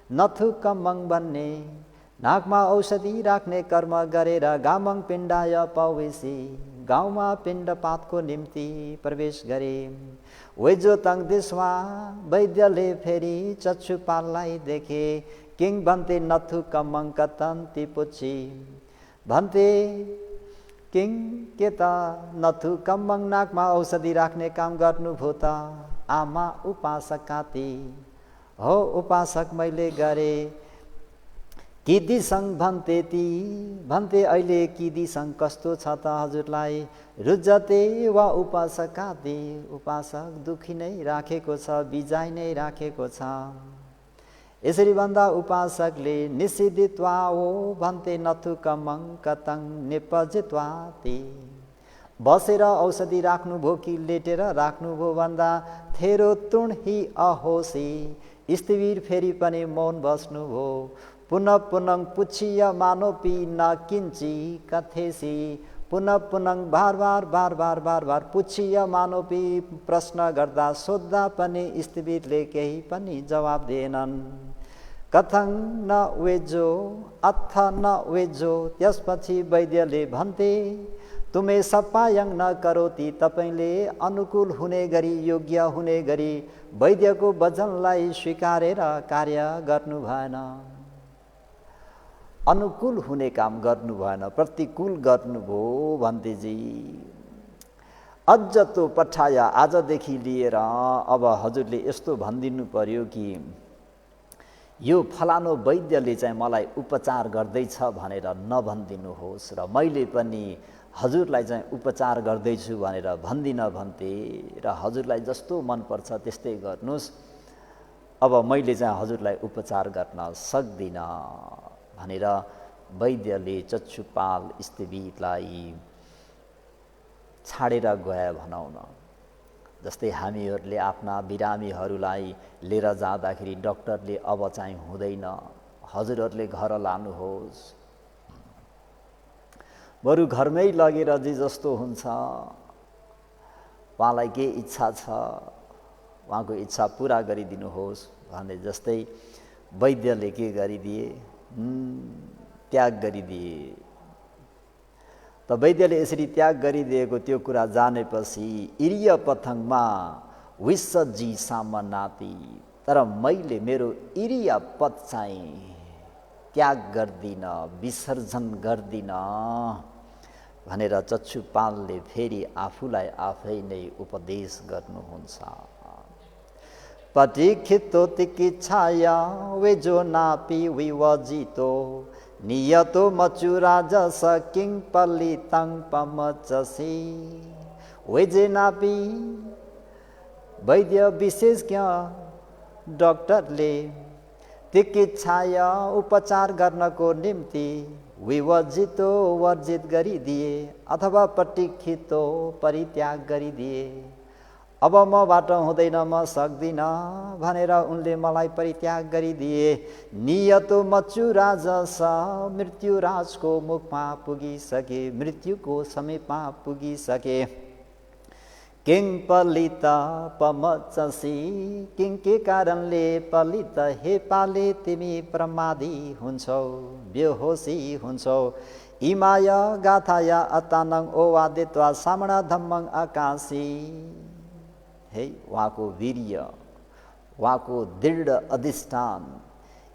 नथुकमं भन्ने नाकमा औषधि राख्ने कर्म गरेर गामङ पिण्डाय पवेशी, गाउँमा पिण्डपातको निम्ति प्रवेश गरे। वैजोतङ दिस्वा, वैद्यले फेरि चक्षुपाललाई देखे। किङ भन्ते नथुकमं कतन्ति पुच्छी, भन्ते किङ के त नथुकमं नाकमा औषधि राख्ने काम गर्नुभयो त। आमा उपासकाती, हो उपासक मैले गरे। किदिसङ भन्ते ती, भन्ते अहिले किदिसङ कस्तो छ त हजुरलाई। रुजते वा उपासकाती, उपासक दुखी नै राखेको छ, बिजाइ नै राखेको छ। यसरी भन्दा उपासकले निषिद्धित्वा ओ भन्ते नथुकमं कतं निपजित्वा ती, बसेर औषधि राख्नुभयो कि लेटेर राख्नुभयो भन्दा थेरो तुण हि अहोसी, स्थिर फेरि पनि मौन बस्नुभयो। पुनः पुनः पुच्छिय मानोपि न किञ्ची कथेसी, पुनः पुनः बार बार बार बार बार बार पुछिया मानोपी प्रश्न गर्दा सोद्धा पनि स्थिवितले केही पनि जवाब दिएनन्। कथं न वेजो अथ न वेजो। त्यसपछि वैद्यले भन्थे तुमे सपायङ न करोति। तपाईँले अनुकूल हुने गरी योग्य हुने गरी वैद्यको वचनलाई स्वीकारेर कार्य गर्नु भएन। अनुकूल हुने काम गर्नु भएन, प्रतिकूल गर्नुभयो भन्तेजी। अझ तो पठाया आजदेखि लिएर अब हजुरले यस्तो भनिदिनु पर्यो कि यो फलानो वैद्यले चाहिँ मलाई उपचार गर्दैछ भनेर नभनिदिनुहोस् र मैले पनि हजुरलाई चाहिँ उपचार गर्दैछु भनेर भन्दिनँ भन्थे र हजुरलाई जस्तो मनपर्छ त्यस्तै गर्नुहोस्। अब मैले चाहिँ हजुरलाई उपचार गर्न सक्दिनँ भनेर वैद्यले चक्षुपाल स्थिवितलाई छाडेर गए भनौँ न। जस्तै हामीहरूले आफ्ना बिरामीहरूलाई लिएर जाँदाखेरि डाक्टरले अब चाहिँ हुँदैन, हजुरहरूले घर लानुहोस्, बरु घरमै लगेर जे जस्तो हुन्छ उहाँलाई के इच्छा छ उहाँको इच्छा पुरा गरिदिनुहोस् भने जस्तै वैद्यले के गरिदिए, त्याग गरिदिए। त वैद्यले यसरी त्याग गरिदिएको त्यो कुरा जानेपछि इरिय पथङमा विश्वजी सामनाती। तर मैले मेरो इरिय पथ चाहिँ त्याग गर्दिनँ, विसर्जन गर्दिनँ भनेर चक्षुपालले फेरि आफूलाई आफै नै उपदेश गर्नुहुन्छ। पटीक्षितो तिकिच्छाया वेजो नापी विवजितो नियतो मचुराजस किं पलितं पमचसी। वेजे नापी वैद्य विशेषज्ञ डाक्टरले चिकित्साया उपचार गर्नको निम्ति विवर्जितो वर्जित गरिदिए अथवा पटीक्षितो परित्याग गरिदिए। अब मबाट हुँदैन, म सक्दिनँ भनेर उनले मलाई परित्याग गरिदिए। नियतो मचुराजस मृत्युराजको मुखमा पुगिसके, मृत्युको समीपमा पुगिसके। किङ पलित पमचसी, किङ के कारणले पलित हे पाले तिमी प्रमादी हुन्छौ, बेहोसी हुन्छौ। इमाय गाथाया अतानङ ओवादित्वा सामणा धम्मङ आकाशी। हे उहाँको वीर्य, उहाँको दृढ अधिष्ठान।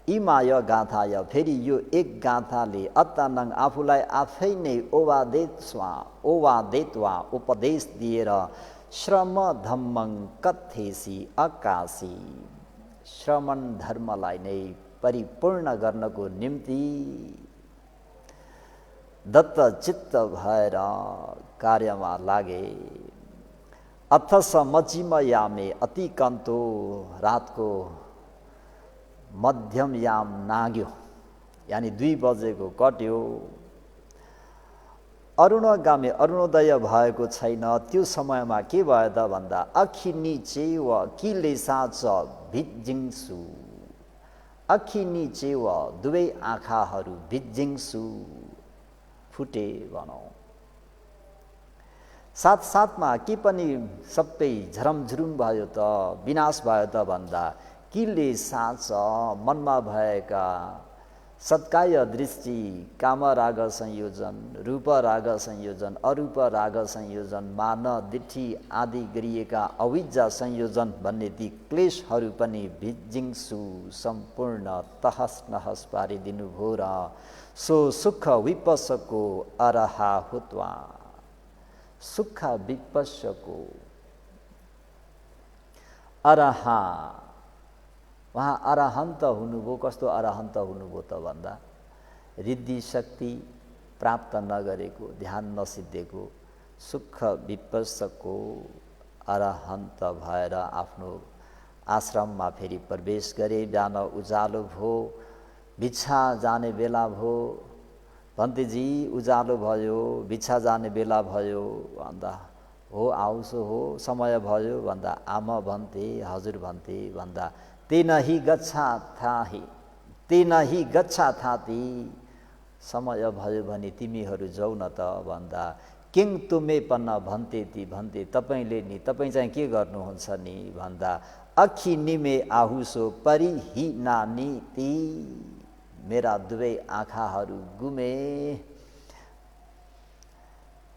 इमाय गाथाय, फेरि यो एक गाथाले अतानङ आफूलाई आफै नै ओवादेत्वा उपदेश दिएर श्रम धम्मङ कथेसी आकाशी, श्रमण धर्मलाई नै परिपूर्ण गर्नको निम्ति दत्तचित्त भएर कार्यमा लागे। अथस मचिमयामे, अति कन्तो रातको मध्यम याम नाग्यो, यानि 2 बजेको कट्यो। अरुणगामी, अरुणोदय भएको छैन। त्यो समयमा के भयो त भन्दा अखिनी चेव किलेसा च भिज्जिङसु, अखिनी चेव दुवै आँखाहरू भिज्जिङसु फुटे भनौँ। साथसाथमा के पनि सबै झरमझुरुम भयो त, विनाश भयो त भन्दा किले साँच मनमा भएका सत्काय दृष्टि, काम राग संयोजन, रूप राग संयोजन, अरूप राग संयोजन, मान दिठी आदि गरिएका अविद्या संयोजन भन्ने ती क्लेशहरू पनि भिज्जिङसु सम्पूर्ण तहस नहस पारिदिनु भो र सो सुख विपस्सको अरहा हुत्वा, सुख विपस्सको अरहा, उहाँ अरहन्त हुनुभयो। कस्तो अरहन्त हुनुभयो त भन्दा रिद्धि शक्ति प्राप्त नगरेको, ध्यान नसिद्धेको, सुख विपस्सको अरहन्त भएर आफ्नो आश्रममा फेरि प्रवेश गरे। बिहान उज्यालो भयो, भिक्षा जाने बेला भयो। भन्तेजी उज्यालो भयो, भिक्षा जाने बेला भयो भन्दा हो आउँछ हो समय भयो भन्दा आमा भन्थे, हजुर भन्थे भन्दा तेन हि गच्छा थाहि, तेन हि गच्छा थाति, समय भयो भने तिमीहरू जाऊ न त भन्दा किङ तुमे पन्न भन्ते ती भन्ते तपाईँले नि तपाईँ चाहिँ के गर्नुहुन्छ नि भन्दा अखि निमे आहुसो परिहि नानी ती मेरा दुवै आँखाहरू गुमे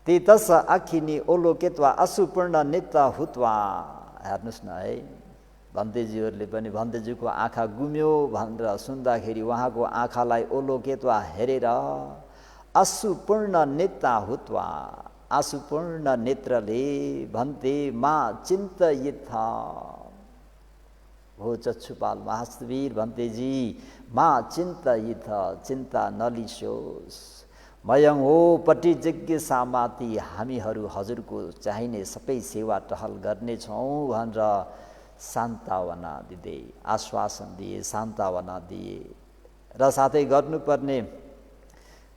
ती तस आखिनी ओलोकेत्वा असुपूर्ण नेत्र हुत्वा। हेर्नुहोस् न है, भन्तेजीहरूले पनि भन्तेजीको आँखा गुम्यो भनेर सुन्दाखेरि उहाँको आँखालाई ओलोकेत्वा हेरेर असुपूर्ण नेत्र हुत्वा, आँसुपूर्ण नेत्रले भन्ते मा चिन्तयित हो चक्षुपाल महास्तवीर भन्तेजी मा चिन्तयित, चिन्ता नलिसोस्। मयङ हो पट्टि जिज्ञासा माथि हामीहरू हजुरको चाहिने सबै सेवा टहल गर्नेछौँ भनेर सान्त्वना दिँदै आश्वासन दिए, सान्त्वना दिए र साथै गर्नुपर्ने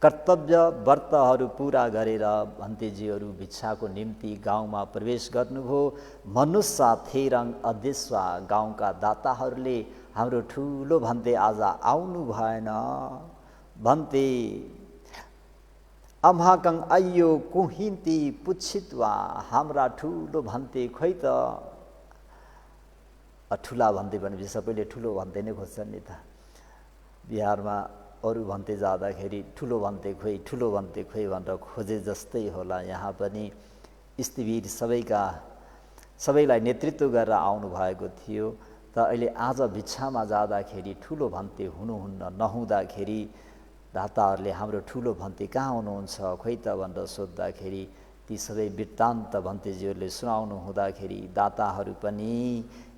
कर्तव्य व्रतहरू पुरा गरेर भन्तेजीहरू भिक्षाको निम्ति गाउँमा प्रवेश गर्नुभयो। मनुष्य थेरङ अध्यस्वा गाउँका दाताहरूले हाम्रो ठुलो भन्ते आज आउनु भएन भन्ते अम्हाकङ आइयो कुहिन्ती पुछितवा, हाम्रा ठुलो भन्ते खोइ त। ठुला भन्ते भनेपछि सबैले ठुलो भन्ते नै खोज्छन् नि त। बिहारमा अरू भन्ते जाँदाखेरि ठुलो भन्ते खोइ, ठुलो भन्ते खोइ भनेर खोजे जस्तै होला। यहाँ पनि स्थिवीर सबैलाई नेतृत्व गरेर आउनु भएको थियो। त अहिले आज भिक्षामा जाँदाखेरि ठुलो भन्ते हुनुहुन्न, नहुँदाखेरि दाताहरूले हाम्रो ठुलो भन्ते कहाँ हुनुहुन्छ खोइ त भनेर सोद्धाखेरि ती सबै वृत्तान्त भन्तेजीहरूले सुनाउनु हुँदाखेरि दाताहरू पनि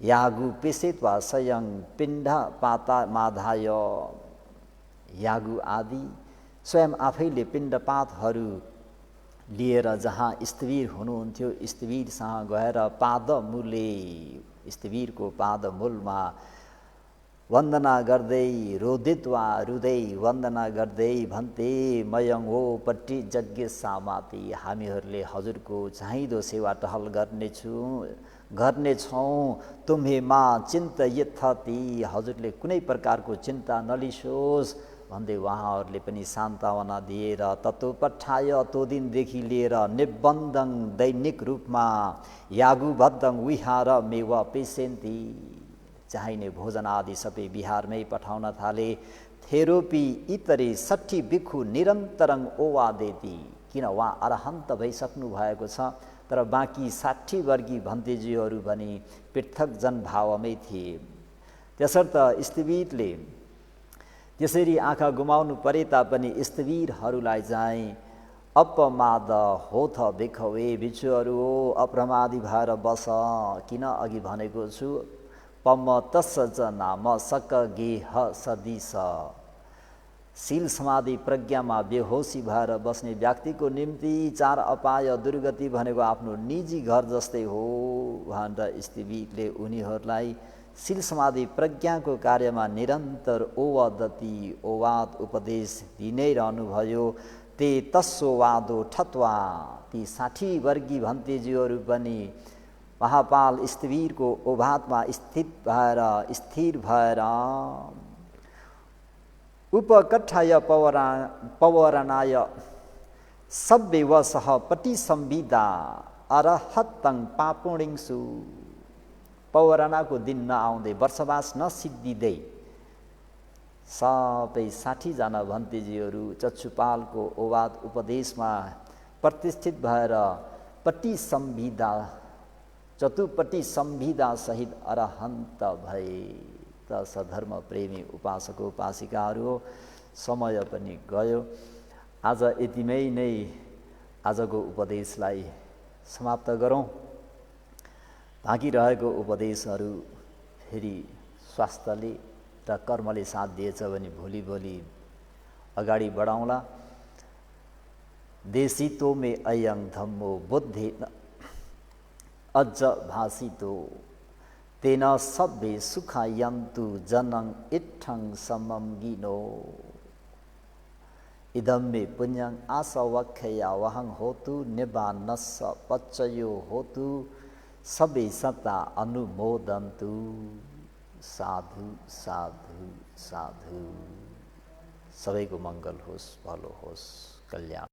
यागु पेसेत्वा सयङ पिण्ड पाता माधाय, यागु आदि स्वयं आफैले पिण्डपातहरू लिएर जहाँ स्थिवीर हुनुहुन्थ्यो स्थिवीरसँग गएर पादमूले, स्थिवीरको पादमूलमा वन्दना गर्दै रोदित्वा रुदै वन्दना गर्दै भन्ते मयङ हो पट्टि जज्ञेसामाथि हामीहरूले हजुरको चाहिँदो सेवा टहल गर्नेछौँ। तुम्हेमा चिन्तयित ती हजुरले कुनै प्रकारको चिन्ता नलिसोस् भन्दै उहाँहरूले पनि सान्त्वना दिएर तत्त्व पठाय त्यो दिनदेखि लिएर निबन्धन दैनिक रूपमा यागुबद्धङ विहार मेव पेसेन्ती, चाहिने भोजन आदि सबै बिहारमै पठाउन थाले। थेरोपी इतरे 60 भिखु निरन्तरङ ओवा देती, किन उहाँ अरहन्त भइसक्नु भएको छ तर बाँकी 60 वर्गी भन्तेजीहरू पनि पृथक जनभावमै थिए। त्यसर्थ स्थिवीरले त्यसरी आँखा गुमाउनु परे तापनि स्थिवीरहरूलाई चाहिँ अपमाद होथ भिखवे, भिक्षुहरू हो अप्रमादी भएर बस, किन अघि भनेको छु पम तस नाम सक गेह सदिस, शील समाधि प्रज्ञामा बेहोसी भएर बस्ने व्यक्तिको निम्ति 4 अपाय दुर्गति भनेको आफ्नो निजी घर जस्तै हो भनेर स्थिवीरले उनीहरूलाई शील समाधि प्रज्ञाको कार्यमा निरन्तर ओवदति ओवाद उपदेश दिनै रहनुभयो। ते तस्सोवादो ठत्वा, ती 60 वर्गी भन्तेजीहरू पनि महापाल स्थिवीरको ओभातमा स्थिर भएर उपकठाय पवरणाय सब्बेव सह पटि संविदा अरहत्तङ पापुणिङसु, पवरणाको दिन नआउँदै वर्षवास नसिद्धिँदै सबै 60 जना भन्तेजीहरू चक्षुपालको ओवाद उपदेशमा प्रतिष्ठित भएर पट्टि संविदा चतुपट्टि संविदा सहित अरहन्त भए। त सधर्म प्रेमी उपासक उपासिकाहरू हो, समय पनि गयो। आज यतिमै नै आजको उपदेशलाई समाप्त गरौँ। बाँकी रहेको उपदेशहरू फेरि स्वास्थ्यले र कर्मले साथ दिएछ भने भोलि अगाडि बढाउँला। देशितो मे अयं धम्मो बुद्धि अज भाषितो तेन सब्बे सुखायन्तु जनं इत्थं समं गिनो, इदं मे पुण्यं आसवख्या वहं होतु निबानस्स पच्चयो होतु सबे सत्ता अनुमोदन्तु। साधु साधु साधु। सबैको मङ्गल होस्, भलो होस्, कल्याण